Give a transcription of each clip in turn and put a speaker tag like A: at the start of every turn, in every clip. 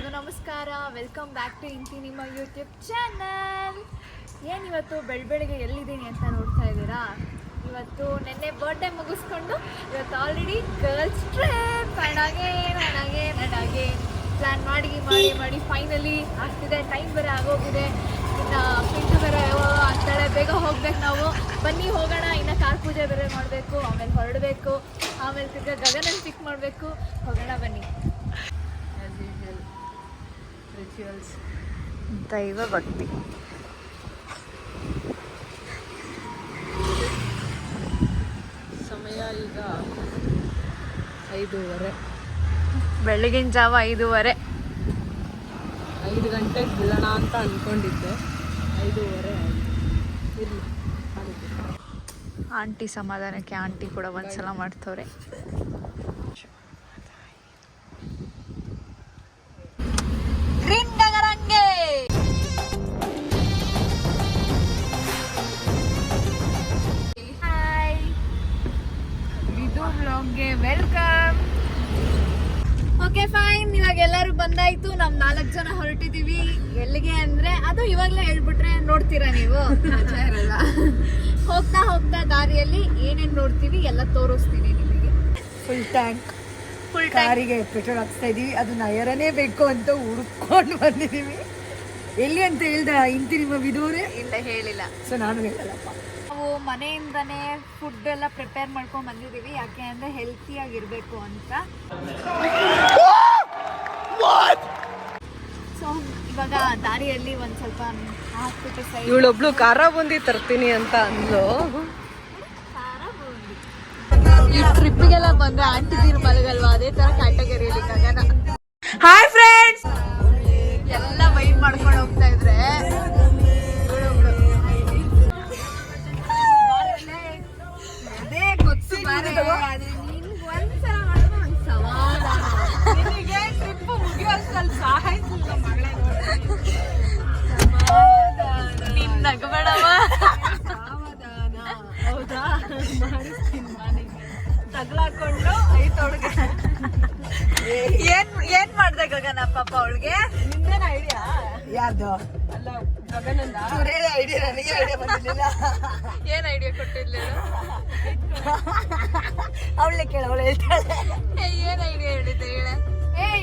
A: ಎಲ್ರಿಗೂ ನಮಸ್ಕಾರ. Welcome back to ಇಂತಿ ನಿಮ್ಮ ಯೂಟ್ಯೂಬ್ ಚಾನಲ್. ಏನಿವತ್ತು ಬೆಳಗ್ಗೆ ಎಲ್ಲಿದ್ದೀನಿ ಅಂತ ನೋಡ್ತಾ ಇದ್ದೀರಾ. ಇವತ್ತು ನೆನ್ನೆ ಬರ್ಡೇ ಮುಗಿಸ್ಕೊಂಡು ಇವತ್ತು ಆಲ್ರೆಡಿ ಗರ್ಲ್ಸ್ ಟ್ರಿಪ್ ಅಡಾಗೆ ಪ್ಲ್ಯಾನ್ ಮಾಡಿ ಫೈನಲಿ ಆಗ್ತಿದೆ. ಟೈಮ್ ಬೇರೆ ಆಗೋಗಿದೆ. ಇನ್ನು ಪಿಂಟು ಬೇರೆ ಅಂತಾಳೆ ಬೇಗ ಹೋಗ್ಬೇಕು ನಾವು. ಬನ್ನಿ ಹೋಗೋಣ. ಇನ್ನು ಕಾರ್ ಪೂಜೆ ಬೇರೆ ಮಾಡಬೇಕು, ಆಮೇಲೆ ಹೊರಡಬೇಕು, ಆಮೇಲೆ ತಿರ್ಗಾ ಗಗನನ್ನು ಪಿಕ್ ಮಾಡಬೇಕು. ಹೋಗೋಣ ಬನ್ನಿ. ರಿಚುವಲ್ಸ್, ದೈವ ಭಕ್ತಿ.
B: ಸಮಯ ಈಗ 5:30.
A: ಬೆಳಗಿನ ಜಾವ 5:30.
B: 5 ಗಂಟೆಗೆ ಬಿಡೋಣ ಅಂತ ಅಂದ್ಕೊಂಡಿದ್ದೆ. 5:30 ಇರಲಿ.
A: ಆಂಟಿ ಸಮಾಧಾನಕ್ಕೆ ಆಂಟಿ ಕೂಡ ಒಂದ್ಸಲ ಮಾಡ್ತವ್ರೆ. ವೆಲ್ಕಮ್. ಓಕೆ ಫೈನ್, ಇವಾಗ ಎಲ್ಲರೂ ಬಂದಾಯ್ತು. ನಮ್ 4 ಜನ ಹೊರಟಿದೀವಿ. ಎಲ್ಲಿಗೆ ಅಂದ್ರೆ ಅದು ಇವಾಗ್ಲೇ ಹೇಳ್ಬಿಟ್ರೆ ನೋಡ್ತೀರಾ ನೀವು. ಹೋಗ್ತಾ ಹೋಗ್ತಾ ದಾರಿಯಲ್ಲಿ ಏನೇನ್ ನೋಡ್ತೀವಿ ಎಲ್ಲ ತೋರಿಸ್ತೀನಿ ನಿಮಗೆ.
B: ಫುಲ್ ಟ್ಯಾಂಕ್ ಕಾರಿಗೆ ಪೆಟ್ರೋಲ್ ಹಾಕ್ಸ್ತಾ ಇದೀವಿ. ಅದು ನಯರನೇ ಬೇಕು ಅಂತ ಹುಡ್ಕೊಂಡು ಬಂದಿದೀವಿ. ಎಲ್ಲಿ ಅಂತ ಹೇಳ್ದ ಇಂತಿ ನಿಮ್ಮ ವಿದೂರೆ?
A: ಇಲ್ಲ ಹೇಳಿಲ್ಲ.
B: ಸೊ ನಾನು ಹೇಳಲ್ಲಪ್ಪ.
A: ನಾವು ಮನೆಯಿಂದನೇ ಫುಡ್ ಎಲ್ಲ ಪ್ರಿಪೇರ್ ಮಾಡ್ಕೊಂಡು ಬಂದಿದ್ದೀವಿ. ಯಾಕೆ ಅಂದರೆ ಹೆಲ್ತಿಯಾಗಿರಬೇಕು ಅಂತ. ಸೊ ಇವಾಗ ದಾರಿಯಲ್ಲಿ ಒಂದು ಸ್ವಲ್ಪ ಹಾಕ್ಬಿಟ್ಟು ಸೈಡ್
B: ಇವಳೊಬ್ಳು ಖಾರ ಬೂಂದಿ ತರ್ತೀನಿ ಅಂತ ಅಂದ್ಲು.
A: ಈ ಟ್ರಿಪ್ಪಿಗೆಲ್ಲ ಬಂದ್ರೆ ಆಂಟಿ ತೀರ್ ಮಲಗಲ್ವಾ, ಅದೇ ತರ ಕ್ಯಾಟಗರಿಯಲ್ಲಿ ಗಗನ.
B: ಹಾಯ್ ಫ್ರೆಂಡ್ಸ್,
A: ಎಲ್ಲ ವೈಟ್ ಮಾಡ್ಕೊಂಡು ಹೋಗ್ತಾ ಇದ್ರೆ ಅದೇ ಗೊತ್ತು ಬಾರೆ. ಒಂದ್ಸಲ ಮಾಡಿದ್ರೆ ಒಂದು ಸಮಾಧಾನ.
B: ಟ್ರಿಪ್ ಮುಗಿಯೋಷ್ಟಲ್ಲಿ ಸಾಕಾಯ್ತಿಲ್ಲ ಮಗಳೇ.
A: ನಿನ್ ನಗಬೇಡವ.
B: ಹೌದಾ, ಮಾಡಿಸ್ತೀನಿ ಮನೆಗೆ ತಗ್ಲಾಕೊಂಡು ಐತೊಳಗೆ.
A: ಏನ್ ಮಾಡ್ದೆ ಗಗನ ಪಾಪ ಅವಳಿಗೆ?
B: ನಿಂದೇನ ಐಡಿಯಾ? ಯಾರ್ದು? ಅಲ್ಲ ಗಗನಂದ. ಐಡಿಯಾ ನನಗೆ ಐಡಿಯಾ ಬಂದಿಲ್ಲ.
A: ಏನ್ ಐಡಿಯಾ ಕೊಟ್ಟಿಲ್ಲ?
B: ಅವಳೇ ಕೇಳ, ಅವಳು ಹೇಳ್ತಾಳೆ.
A: ಏನ್ ಐಡಿಯಾ ಹೇಳಿದ್ದೆ ಹೇಳ.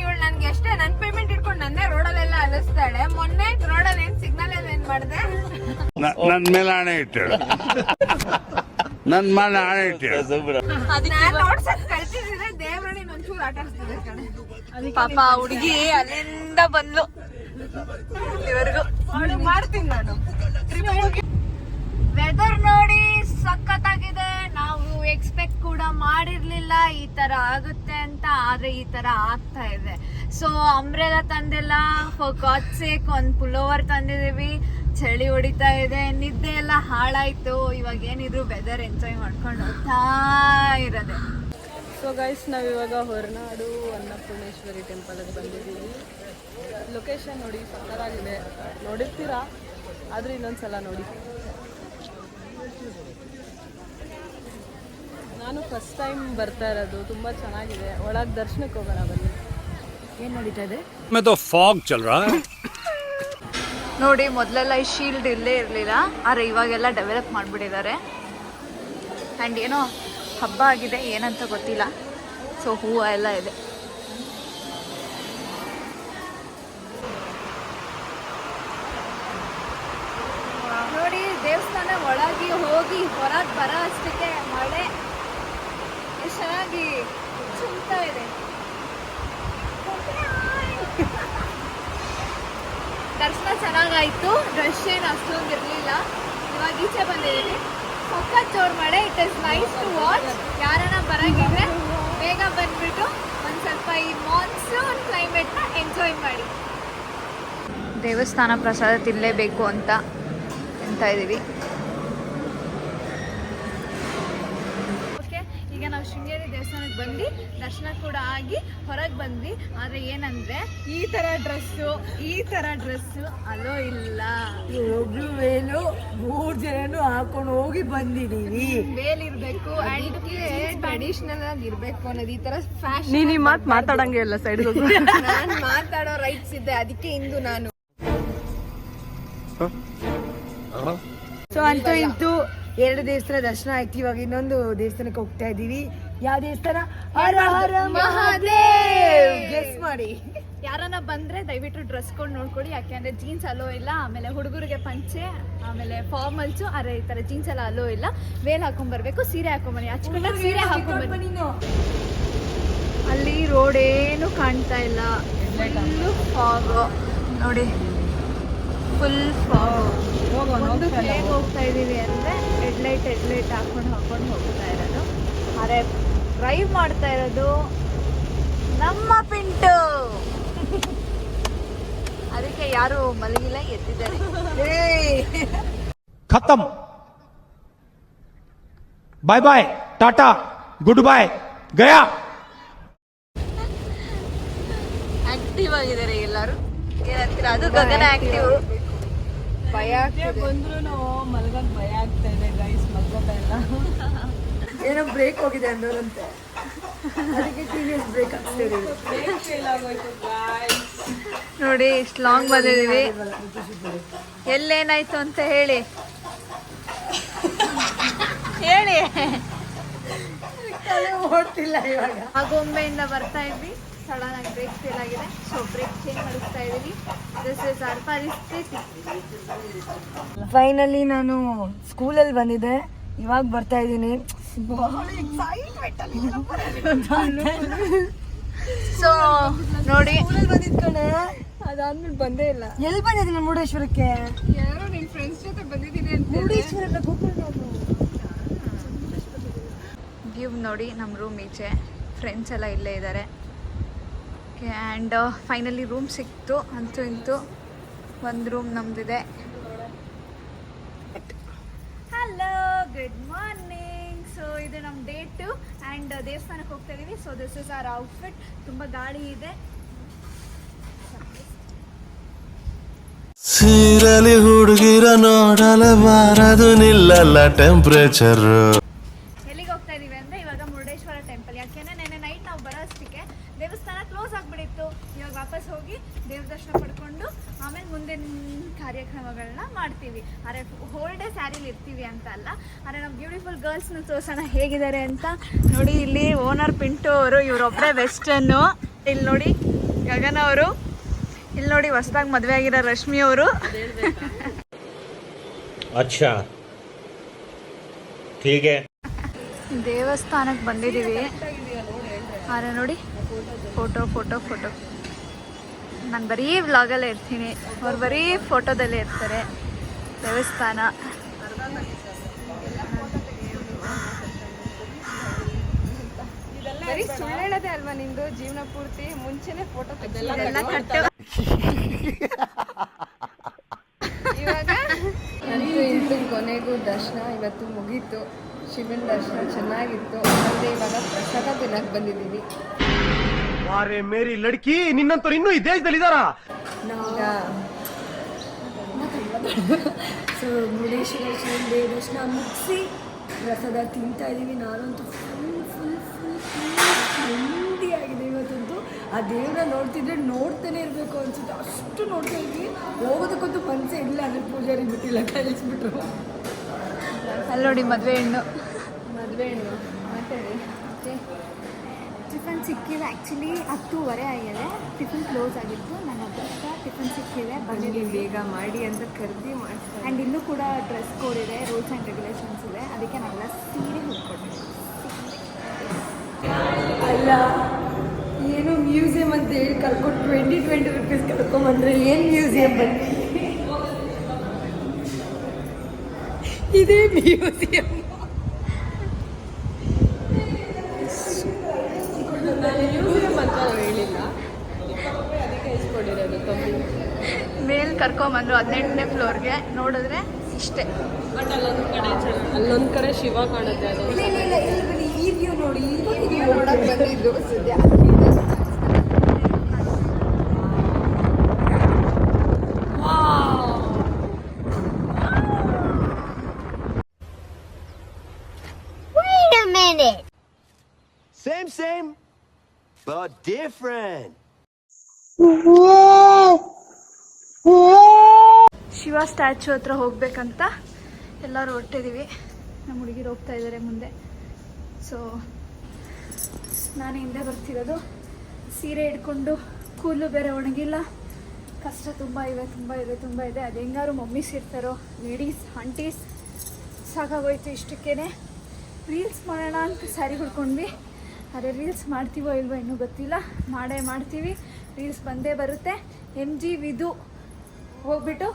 B: ಇವಳು ನನ್ಗೆ ಎಷ್ಟೇ ನನ್ ಪೇಮೆಂಟ್ ಇಟ್ಕೊಂಡು ನನ್ನೇ ರೋಡಲ್ಲೆಲ್ಲ ಅಲಿಸ್ತಾಳೆ. ಮೊನ್ನೆ ರೋಡಲ್ಲಿ ಏನ್ ಸಿಗ್ನಲ್ ಎಲ್ಲ ಏನ್ ಮಾಡಿದೆ?
C: ನನ್ ಮೇಲೆ ಆಣೆ ಇಟ್ಟಳು. ನನ್ ಮೇಲೆ ಆಣೆ ಇಟ್ಟಳು.
B: ನಾನ್ ನೋಡ್ಸಕ್ ಕಳ್ಸಿದ್ರೆ ದೇವ್ರಣಿ ಒಂಚೂರು ಆಟ ಆಡ್ತಿದ್ದೆ ಕಣೆ.
A: ಪಾಪ ಹುಡುಗಿ ಅಲ್ಲಿಂದ ಬಂದ್ಲು ಇಲ್ಲಿವರೆಗೂ.
B: ಅವಳು ಮಾಡ್ತೀನಿ ನಾನು.
A: ವೆದರ್ ನೋಡಿ ಸಖತ್ತಾಗಿದೆ. ನಾವು ಎಕ್ಸ್ಪೆಕ್ಟ್ ಕೂಡ ಮಾಡಿರ್ಲಿಲ್ಲ ಈ ತರ ಆಗುತ್ತೆ ಅಂತ, ಆದ್ರೆ ಈ ತರ ಆಗ್ತಾ ಇದೆ. ಸೊ ಅಂಬ್ರೆಲಾ ತಂದಿಲ್ಲ, ಫಾರ್ ಗಾಡ್ ಸೇಕ್ ಒಂದು ಪುಲ್ಲೋವರ್ ತಂದಿದೀವಿ. ಚಳಿ ಹೊಡಿತಾ ಇದೆ, ನಿದ್ದೆ ಎಲ್ಲ ಹಾಳಾಯ್ತು. ಇವಾಗ ಏನಿದ್ರು ವೆದರ್ ಎಂಜಾಯ್ ಮಾಡ್ಕೊಂಡು ಹೋಗ್ತಾ ಇರೋದೆ.
B: ಸೊ ಗೈಸ್, ನಾವಿವಾಗ ಹೊರನಾಡು ಅನ್ನಪೂರ್ಣೇಶ್ವರಿ ಟೆಂಪಲ್ಗೆ ಬಂದಿದ್ದೀವಿ. ಲೊಕೇಶನ್ ನೋಡಿ ಸಕ್ಕತ್ತಾಗಿದೆ. ನೋಡಿರ್ತೀರಾ, ಆದರೆ ಇನ್ನೊಂದ್ಸಲ ನೋಡಿ. ನಾನು ಫಸ್ಟ್ ಟೈಮ್ ಬರ್ತಾ ಇರೋದು. ತುಂಬ ಚೆನ್ನಾಗಿದೆ. ಒಳಗೆ ದರ್ಶನಕ್ಕೆ ಹೋಗೋಣ ಬನ್ನಿ. ಏನು ನಡೀತಾ ಇದೆ?
C: ಫಾಗ್ ಚಲ್ ರಹಾ ಹೈ.
A: ನೋಡಿ, ಮೊದಲೆಲ್ಲ ಈ ಶೀಲ್ಡ್ ಇಲ್ಲೇ ಇರಲಿಲ್ಲ, ಆದರೆ ಇವಾಗೆಲ್ಲ ಡೆವಲಪ್ ಮಾಡಿಬಿಟ್ಟಿದ್ದಾರೆ. ಆ್ಯಂಡ್ ಏನೋ ಹಬ್ಬ ಆಗಿದೆ, ಏನಂತ ಗೊತ್ತಿಲ್ಲ. ಸೊ ಹೂವು ಎಲ್ಲ ಇದೆ. ನೋಡಿ, ದೇವಸ್ಥಾನ ಒಳಗೆ ಹೋಗಿ ಹೊರಗೆ ಬರೋ ಅಷ್ಟಕ್ಕೆ ಮಳೆ ಎಷ್ಟು ಚೆನ್ನಾಗಿ ಚುಮ್ತಾ ಇದೆ. ದರ್ಶನ ಚೆನ್ನಾಗಾಯ್ತು. ರಶ್ ಏನು ಅಷ್ಟೊಂದು ಇರಲಿಲ್ಲ. ಇವಾಗ ಈಚೆ ಬಂದಿದ್ದೀನಿ. ಸಖತ್ ಜೋರ್ ಮಳೆ. It is nice to watch. ಯಾರನ್ನ ಬರಂಗಿದ್ರೆ ಬೇಗ ಬಂದ್ಬಿಟ್ಟು ಒಂದು ಸ್ವಲ್ಪ ಈ ಮಾನ್ಸೂನ್ ಕ್ಲೈಮೇಟ್ನ ಎಂಜಾಯ್ ಮಾಡಿ. ದೇವಸ್ಥಾನ ಪ್ರಸಾದ ತಿನ್ನಲೇಬೇಕು ಅಂತ ಇದ್ದೀವಿ. ಓಕೆ, ಈಗ ನಾವು ಶೃಂಗೇರಿ ದೇವಸ್ಥಾನಕ್ಕೆ ಬಂದು ದರ್ಶನ ಕೂಡ ಆಗಿ ಹೊರಗೆ ಬಂದ್ವಿ. ಆದರೆ ಏನಂದರೆ ಈ ಥರ ಡ್ರೆಸ್ಸು ಅಲೋ ಇಲ್ಲ.
B: ಒಬ್ರು ವೇಲು 3 ಜನನು ಹಾಕೊಂಡು ಹೋಗಿ ಬಂದಿದೀವಿ.
A: ವೇಲ್ ಇರಬೇಕು ಆ್ಯಂಡ್ ಟ್ರೆಡಿಷನಲ್ ಆಗಿ ಇರಬೇಕು ಅನ್ನೋದು ಈ ಥರ ಫ್ಯಾಷನ್.
D: ನೀನು ಈ ಮಾತು ಮಾತಾಡಂಗೆ ಇಲ್ಲ ಸೈಡ್
A: ನಾನು ಮಾತಾಡೋ ರೈಟ್ಸ್ ಇದೆ, ಅದಕ್ಕೆ ಇಂದು ನಾನು
B: ಸೊ ಅಂತೂ ಇಂತೂ 2 ದೇವಸ್ಥಾನ ದರ್ಶನ ಆಯ್ತು. ಇವಾಗ ಇನ್ನೊಂದು ದೇವಸ್ಥಾನಕ್ಕೆ ಹೋಗ್ತಾ ಇದೀವಿ. ಯಾವ ದೇವಸ್ಥಾನ? ಹರ ಹರ ಮಹಾದೇವ್. ಗೆಸ್ ಮಾಡಿ.
A: ಯಾರನ್ನ ಬಂದ್ರೆ ದಯವಿಟ್ಟು ಡ್ರೆಸ್ ಕೋಡ್ ನೋಡ್ಕೊಡಿ, ಯಾಕೆಂದ್ರೆ ಜೀನ್ಸ್ ಅಲೋ ಇಲ್ಲ. ಆಮೇಲೆ ಹುಡುಗರಿಗೆ ಪಂಚೆ, ಆಮೇಲೆ ಫಾರ್ಮಲ್ಸು, ಅರೆ ಈ ತರ ಜೀನ್ಸ್ ಎಲ್ಲ ಅಲೋ ಇಲ್ಲ. ವೇಲ್ ಹಾಕೊಂಡ್ಬರ್ಬೇಕು, ಸೀರೆ ಹಾಕೊಂಬನ್ನಿ, ಹಚ್ಕೊಂಡಾಗ ಸೀರೆ ಹಾಕೊಂಡ್ಬನ್ನಿ. ಅಲ್ಲಿ ರೋಡ್ ಏನು ಕಾಣ್ತಾ ಇಲ್ಲ, ಫುಲ್ಲು ಫಾಗ್ ನೋಡಿ, ಫುಲ್ ಫಾಗ್. ಒಂದು ಹೇಗೆ ಹೋಗ್ತಾ ಇದೀವಿ ಅಂದ್ರೆ ಹೆಡ್ಲೈಟ್ ಹಾಕೊಂಡು ಹೋಗ್ತಾ ಇರೋದು. ಅರೆ ಡ್ರೈವ್ ಮಾಡ್ತಾ ಇರೋದು ನಮ್ಮ ಪಿಂಟು. ಅದಕ್ಕೆ ಯಾರು ಮಲಗಿಲ್ಲ, ಎದ್ದಿದ್ದಾರೆ.
E: खत्म bye bye tata good bye गया.
A: ಆಕ್ಟಿವ್ ಆಗಿದ್ದಾರೆ ಎಲ್ಲರೂ. ಏನಂತೀರ? ಅದು ಗಗನ ಆಕ್ಟಿವ್. ಭಯ
D: ಬಂದ್ರು ಮಲ್ಗಕ್ ಭಯ ಆಗ್ತಾ ಇದೆ ಗೈಸ್, ಮಲ್ಗೋತಾ ಇಲ್ಲ.
B: ಏನೋ ಬ್ರೇಕ್ ಹೋಗಿದೆ ಅನ್ನೋರಂತೆ, ಅದಕ್ಕೆ ಟಿವಿಎಸ್ ಬ್ರೇಕ್ ಆಗ್ತಿದೆ.
A: ನೋಡಿ ಇಷ್ಟು ಲಾಂಗ್ ಬಂದಿದೀವಿ. ಎಲ್ಲೇನಾಯ್ತು ಅಂತ ಹೇಳಿ
B: ಓಡ್ತಿಲ್ಲ ಇವಾಗ.
A: ಆಗೊಮ್ಮೆಯಿಂದ ಬರ್ತಾ ಇದ್ವಿ, ಸಡನ್ ಆಗಿ ಬ್ರೇಕ್ ಫೇಲ್ ಆಗಿದೆ. ಸೊ ಬ್ರೇಕ್ ಚೇಂಜ್ ಮಾಡಿಸ್ತಾ ಇದೀವಿ. ದಿಸ್ ಇಸ್ ಆರ್ ಪರಿಸ್ಥಿತಿ.
B: ಫೈನಲಿ ನಾನು ಸ್ಕೂಲಲ್ಲಿ ಬಂದಿದ್ದೆ, ಇವಾಗ ಬರ್ತಾ ಇದ್ದೀನಿ.
A: ಸೊ ನೋಡಿ,
B: ಬಂದಿದ್ ಕಣೆ.
D: ಅದಾದ್ಮೇಲೆ ಬಂದೇ ಇಲ್ಲ.
B: ಎಲ್ಲಿ ಬಂದಿದ್ದೀನಿ ಮುರುಡೇಶ್ವರಕ್ಕೆ?
D: ಯಾರೋ ನಿನ್ ಫ್ರೆಂಡ್ಸ್ ಜೊತೆ ಬಂದಿದ್ದೀನಿ ಅಂತ.
B: ಮುರುಡೇಶ್ವರ
A: ವ್ಯೂ ನೋಡಿ, ನಮ್ಮ ರೂಮ್ ಈಚೆ ಫ್ರೆಂಡ್ಸ್ ಎಲ್ಲ ಇಲ್ಲೇ ಇದ್ದಾರೆ. ಆ್ಯಂಡ್ ಫೈನಲಿ ರೂಮ್ ಸಿಕ್ತು. ಅಂತೂ ಇಂತೂ ಒಂದು ರೂಮ್ ನಮ್ದಿದೆ. Hello, good morning. ಸೊ ಇದು ನಮ್ಮ ಡೇಟು ಆ್ಯಂಡ್ ದೇವಸ್ಥಾನಕ್ಕೆ ಹೋಗ್ತಾ ಇದೀವಿ. So this is our outfit. ತುಂಬ ಗಾಳಿ ಇದೆ.
F: ಸೀರಲಿ ಹುಡುಗಿರ ನೋಡಲು ಬಾರದು ನಿಲ್ಲಲ್ಲ ಟೆಂಪರೇಚರ್.
A: ಎಲ್ಲಿಗೆ ಹೋಗ್ತಾ ಇದೀವಿ ಅಂದರೆ ಇವಾಗ ಮುರುಡೇಶ್ವರ ಟೆಂಪಲ್. ಯಾಕೆಂದರೆ ನೆನ್ನೆ ನೈಟ್ ನಾವು ಬರೋಷ್ಟಕ್ಕೆ ದೇವಸ್ಥಾನ ಕ್ಲೋಸ್ ಆಗಿಬಿಟ್ಟಿತ್ತು. ಇವಾಗ ವಾಪಸ್ ಹೋಗಿ ದೇವ್ರ ದರ್ಶನ ಪಡ್ಕೊಂಡು ಆಮೇಲೆ ಮುಂದಿನ ಕಾರ್ಯಕ್ರಮಗಳನ್ನ ಮಾಡ್ತೀವಿ. ಆದರೆ ಹೋಲ್ ಡೇ ಸ್ಯಾರಿಲಿ ಇರ್ತೀವಿ ಅಂತ ಅಲ್ಲ, ಆದರೆ ನಾವು ಬ್ಯೂಟಿಫುಲ್ ಗರ್ಲ್ಸ್ನ ತೋರ್ಸೋಣ ಹೇಗಿದ್ದಾರೆ ಅಂತ. ನೋಡಿ, ಇಲ್ಲಿ ಓನರ್ ಪಿಂಟು ಅವರು, ಇವರೊಬ್ಬರೇ ವೆಸ್ಟರ್ನು. ಇಲ್ಲಿ ನೋಡಿ ಗಗನ ಅವರು, ಇಲ್ಲಿ ನೋಡಿ ಹೊಸದಾಗಿ ಮದುವೆ ಆಗಿರೋ ರಶ್ಮಿ ಅವರು.
G: अच्छा ठीक है.
A: ದೇವಸ್ಥಾನಕ್ಕೆ ಬಂದಿದ್ದೀವಿ. ಆದರೆ ನೋಡಿ, ಫೋಟೋ ನಾನು ಬರೀ ವ್ಲಾಗಲ್ಲೇ ಇರ್ತೀನಿ, ಅವ್ರು ಬರೀ ಫೋಟೋದಲ್ಲೇ ಇರ್ತಾರೆ. ದೇವಸ್ಥಾನ
D: ಬರೀ ಸುಳ್ಳು ಹೇಳೋದೇ ಅಲ್ವಾ ನಿಂದು ಜೀವನ ಪೂರ್ತಿ? ಮುಂಚೆನೆ ಫೋಟೋ
A: ಇದೆಲ್ಲ ಕಟ್ಟು.
D: ಇವಾಗ ಅಂತೂ ಇಂತೂ ಕೊನೆಗೂ ದರ್ಶನ ಇವತ್ತು ಮುಗೀತು. ಶಿವನ ದರ್ಶನ ಚೆನ್ನಾಗಿತ್ತು. ಮತ್ತೆ ಇವಾಗ ಪ್ರಸಾದ ತಿನ್ನಕ್ ಬಂದಿದ್ದೀವಿ.
E: ವಾರೆ ಮೇರಿ ಲಡ್ಕಿ, ನಿನ್ನಂತವ್ರು ಇನ್ನೂ ಈ ದೇಶದಲ್ಲಿ ಇದಾರಾ?
B: ಸೊ ಮುರುಡೇಶ್ವರ ಶಿವನ ದೇವ ದರ್ಶನ ಮುಗಿಸಿ ಪ್ರಸಾದ ತಿಂತಾ ಇದ್ದೀವಿ. ನಾನಂತೂ ಫುಲ್ ನೆಮ್ಮದಿಯಾಗಿದೆ ಇವತ್ತಂತೂ. ಆ ದೇವ್ರನ್ನ ನೋಡ್ತಿದ್ರೆ ನೋಡ್ತಾನೆ ಇರಬೇಕು ಅನ್ಸುತ್ತೆ, ಅಷ್ಟು ನೋಡ್ತಾ ಇದ್ವಿ. ಹೋಗೋದಕ್ಕಂತೂ ಮನಸ್ಸೇ ಇಲ್ಲ. ಅಂದರೆ ಪೂಜಾರಿ ಬಿಟ್ಟಿಲ್ಲ, ಕಳಿಸ್ಬಿಟ್ರು.
A: ಅಲ್ಲಿ ನೋಡಿ ಮದುವೆ ಹೆಣ್ಣು.
D: ಮಾತಾಡಿ.
A: ಟಿಫನ್ ಸಿಕ್ಕಿದೆ. ಆ್ಯಕ್ಚುಲಿ 10:30 ಆಗಿದೆ. ಟಿಫನ್ ಕ್ಲೋಸ್ ಆಗಿತ್ತು. ನನ್ನ ಅದೃಷ್ಟ ಟಿಫನ್ ಸಿಕ್ಕಿದೆ.
D: ಬಂದಿದ್ದೀವಿ, ಬೇಗ ಮಾಡಿ ಅಂತ ಕರ್ದಿ ಮಾಡ್ತಾರೆ.
A: ಆ್ಯಂಡ್ ಇನ್ನೂ ಕೂಡ ಡ್ರೆಸ್ ಕೋಡ್ ಇದೆ, ರೂಲ್ಸ್ ಆ್ಯಂಡ್ ರೆಗ್ಯುಲೇಷನ್ಸ್ ಇದೆ. ಅದಕ್ಕೆ ನಾವೆಲ್ಲ ಸೀರೆ ಹೋಗ್ಕೊಡ್ತೀವಿ.
B: ಅಲ್ಲ, ಏನೋ ಮ್ಯೂಸಿಯಂ ಅಂತ ಹೇಳಿ ಕರ್ಕೊಂಡು 20 ರೂಪೀಸ್ ಕರ್ಕೊಂಬಂದ್ರೆ ಏನು ಮ್ಯೂಸಿಯಂ ಬಂದು ಇದೇ ಮ್ಯೂಸಿಯಂ.
D: ಮ್ಯೂಸಿಯಂ ಅಂತ ಹೇಳಿಲ್ಲ, ಅದಕ್ಕೆ ಇಸ್ಕೊಂಡಿರೋದು ಕಮ್ಮಿ.
A: ಮೇಲ್ ಕರ್ಕೊಂಬಂದ್ರು 18ನೇ ಫ್ಲೋರ್ಗೆ. ನೋಡಿದ್ರೆ ಅಷ್ಟೇ.
D: ಅಲ್ಲೊಂದ್ ಕಡೆ ಶಿವ ಕಾಣುತ್ತೆ ಅದು
B: ಈ ವ್ಯೂ ನೋಡಿ,
D: ನೋಡಕ್ ಬಂದಿದ್ದು ಸದ್ಯ.
E: Same, but different.
A: Shiva statue ಹತ್ರ ಹೋಗ್ಬೇಕಂತ ಎಲ್ಲರೂ ಹೊರಟಿದ್ದೀವಿ. ನಮ್ಮ ಹುಡುಗಿರು ಹೋಗ್ತಾ ಇದ್ದಾರೆ ಮುಂದೆ. ಸೊ ನಾನು ಹಿಂದೆ ಬರ್ತಿರೋದು. ಸೀರೆ ಹಿಡ್ಕೊಂಡು ಕೂದಲು ಬೇರೆ ಒಣಗಿಲ್ಲ. ಕಷ್ಟ ತುಂಬ ಇದೆ. ಅದು ಹೆಂಗಾರು ಮಮ್ಮೀಸ್ ಇರ್ತಾರೋ, ಲೇಡೀಸ್ ಆಂಟೀಸ್ ಸಾಕಾಗೋಯ್ತು. ಇಷ್ಟಕ್ಕೇ ರೀಲ್ಸ್ ಮಾಡೋಣ ಅಂತ ಸ್ಯಾರಿ ಹುಡ್ಕೊಂಡ್ವಿ. ಆದರೆ ರೀಲ್ಸ್ ಮಾಡ್ತೀವೋ ಇಲ್ವೋ ಇನ್ನೂ ಗೊತ್ತಿಲ್ಲ. ಮಾಡ್ತೀವಿ. ರೀಲ್ಸ್ ಬಂದೇ ಬರುತ್ತೆ. MG ವಿದು ಹೋಗ್ಬಿಟ್ಟು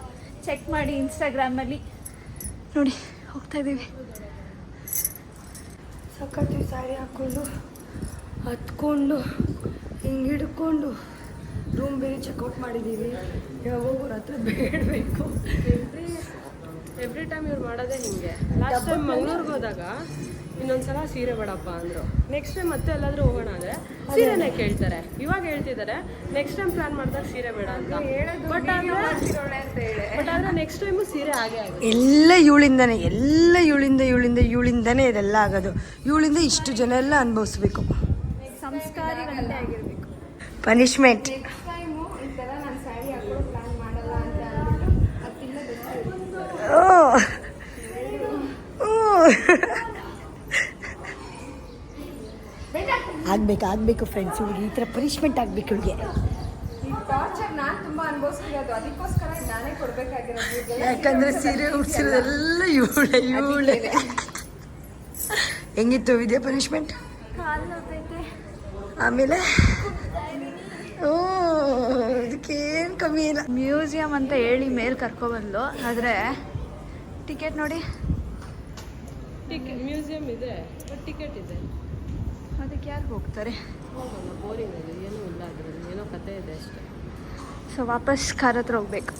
A: ಚೆಕ್ ಮಾಡಿ ಇನ್ಸ್ಟಾಗ್ರಾಮಲ್ಲಿ ನೋಡಿ. ಹೋಗ್ತಾ ಇದ್ದೀವಿ.
B: ಸಖತ್ತು ಸ್ಯಾರಿ ಹಾಕ್ಕೊಂಡು ಹತ್ಕೊಂಡು ಹಿಂಗೆ ಹಿಡ್ಕೊಂಡು ರೂಮ್ ಬೇರೆ ಚೆಕ್ಔಟ್ ಮಾಡಿದ್ದೀವಿ. ಇವಾಗ ಹೋಗೋರ ಹತ್ರ ಬೇಡಬೇಕು.
D: ಎವ್ರಿ ಟೈಮ್ ಇವ್ರು ಮಾಡೋದೇ ಹಿಂಗೆ. ಲಾಸ್ಟ್ ಟೈಮ್ ಮಂಗ್ಳೂರ್ಗೆ ಹೋದಾಗ ಇನ್ನೊಂದ್ಸಲ ಸೀರೆ ಬೇಡಪ್ಪ ಅಂದರು. ನೆಕ್ಸ್ಟ್ ಟೈಮ್ ಮತ್ತೆ ಎಲ್ಲಾದರೂ ಹೋಗೋಣ ಅಂದರೆ ಸೀರೆನೇ ಕೇಳ್ತಾರೆ. ಇವಾಗ ಹೇಳ್ತಿದ್ದಾರೆ ನೆಕ್ಸ್ಟ್ ಟೈಮ್ ಪ್ಲಾನ್ ಮಾಡಿದಾಗ ಸೀರೆ ಬೇಡ ಅಂತ. ಬಟ್ ಆದರೆ ನೆಕ್ಸ್ಟ್ ಟೈಮು ಸೀರೆ ಆಗೇ ಆಗುತ್ತೆ.
B: ಎಲ್ಲ ಇವಳಿಂದನೇ ಇದೆಲ್ಲ ಆಗೋದು. ಇವಳಿಂದ ಇಷ್ಟು ಜನ ಎಲ್ಲ ಅನುಭವಿಸ್ಬೇಕು.
A: ಸಂಸ್ಕಾರಿ ಗಂಟೆ ಆಗಿರಬೇಕು.
B: ಪನಿಷ್ಮೆಂಟ್.
D: ನೆಕ್ಸ್ಟ್ ಟೈಮು ಈ ಥರ ನಾನು ಸ್ಯಾರಿ ಹಾಕೊಂಡು ಪ್ಲಾನ್ ಮಾಡಲ್ಲ ಅಂತ ಅಂದ್ಬಿಟ್ಟು ಅದು ತಿನ್ನೋದು.
B: ಆಗ್ಬೇಕು ಫ್ರೆಂಡ್ಸ್. ಇವ್ರಿಗೆ ಈ ಥರ ಪನಿಷ್ಮೆಂಟ್ ಆಗಬೇಕು ಇವ್ರಿಗೆ.
D: ಈ ಟಾರ್ಚರ್ ನಾನು ತುಂಬ ಅನುಭವಿಸ್ತಿರೋದು. ಅದಕ್ಕೋಸ್ಕರ ನಾನೇ ಕೊಡಬೇಕಾಗಿರೋದು.
B: ಯಾಕಂದ್ರೆ ಸೀರೆ ಉಡ್ಸಿರೋದೆಲ್ಲ ಇವಳೆ. ಹೆಂಗಿತ್ತು ವಿದ್ಯಾ ಪನಿಷ್ಮೆಂಟ್?
A: ಕಾಲು ನೋತೈತೆ.
B: ಆಮೇಲೆ ಇದಕ್ಕೇನು ಕಮ್ಮಿ ಇಲ್ಲ.
A: ಮ್ಯೂಸಿಯಂ ಅಂತ ಹೇಳಿ ಮೇಲೆ ಕರ್ಕೊಬಂದು, ಆದರೆ ಟಿಕೆಟ್ ನೋಡಿ.
D: ಮ್ಯೂಸಿಯಂ ಇದೆ, ಬಟ್ ಟಿಕೆಟ್ ಇದೆ.
A: ಅದಕ್ಕೆ ಯಾರು ಹೋಗ್ತಾರೆ?
D: ಹೋಗೋಣ, ಬೋರಿಂಗ್ ಇದೆ, ಏನೂ ಇಲ್ಲ ಅದರಲ್ಲಿ, ಏನೋ ಕತೆ ಇದೆ ಅಷ್ಟೇ.
A: ಸೊ ವಾಪಸ್ ಕಾರ್ ಹತ್ರ ಹೋಗ್ಬೇಕು.